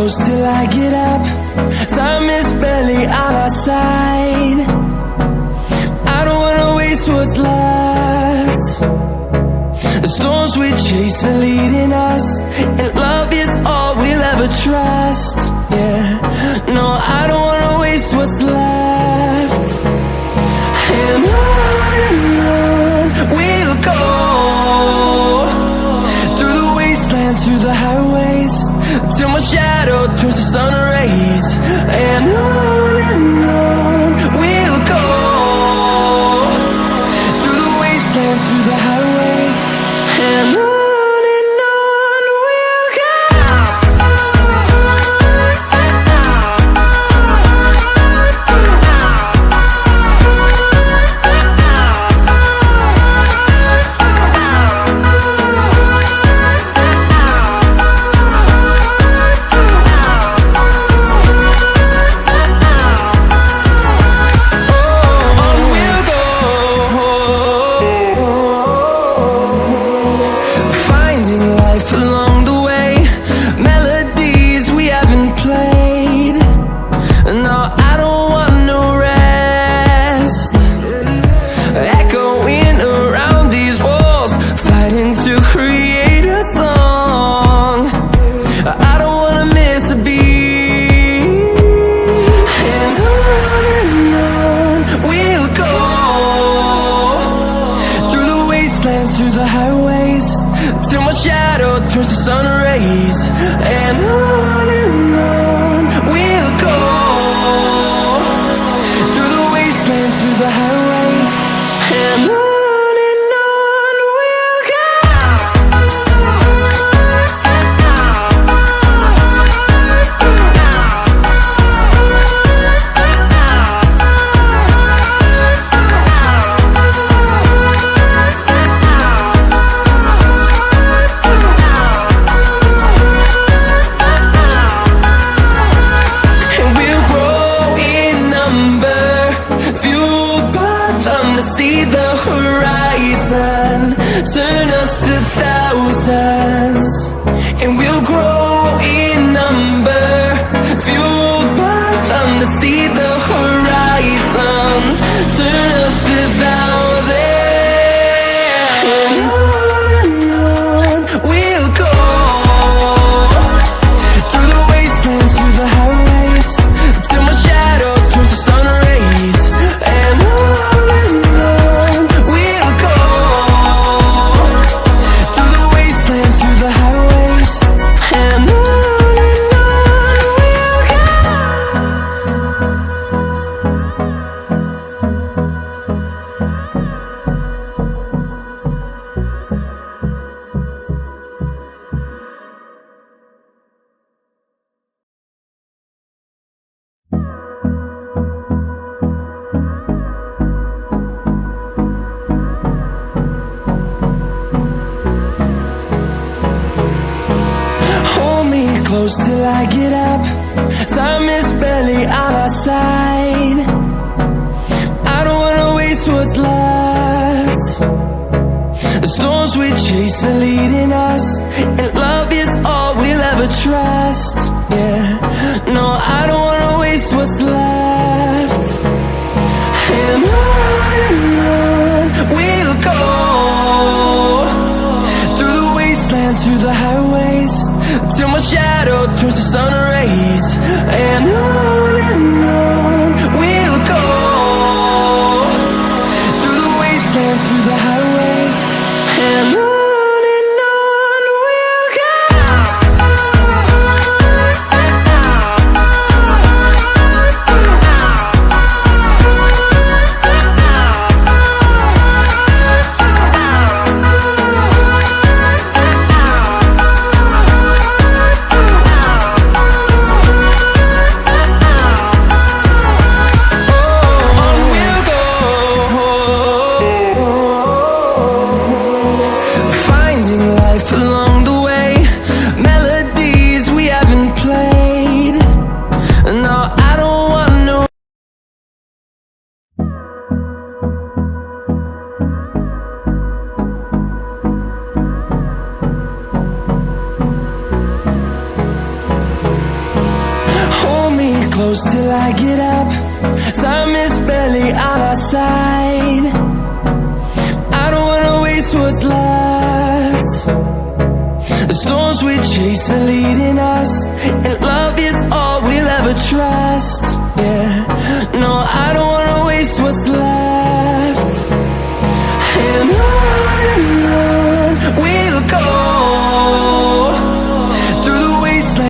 close till I get up. Time is barely on our side. I don't wanna waste what's left. The storms we chase are leading us, and love is all we'll ever trust. Yeah, no, I don't wanna waste what's left. And on we'll go, through the wastelands, through the highways, till my shadow turns to sun rays. And on we'll go, through the wastelands, through the highways, and on we'll go. Through the highways, till my shadow turns to sun rays. And on we'll go, through the wastelands, through the highways, and on we'll go. See the horizon, turn us to thousands, and we'll grow in number, fueled by them to see the horizon, turn us to thousands. And on we'll go, through the wastelands, through the highways, till my shadow turns to sun rays. And close till I get up. Time is barely on our side. I don't wanna waste what's left. The storms we chase are leading us, and love is all we'll ever trust. Yeah, no, I don't wanna waste what's left. And on we'll go, through the wastelands, through the highways, till my shadow turns to sun rays. And on we'll go, through the wastelands, through the highways, and on we'll go. close till I get up. Time is barely on our side. I don't wanna waste what's left. The storms we chase are leading us, and love is all we'll ever trust. Yeah, no, I don't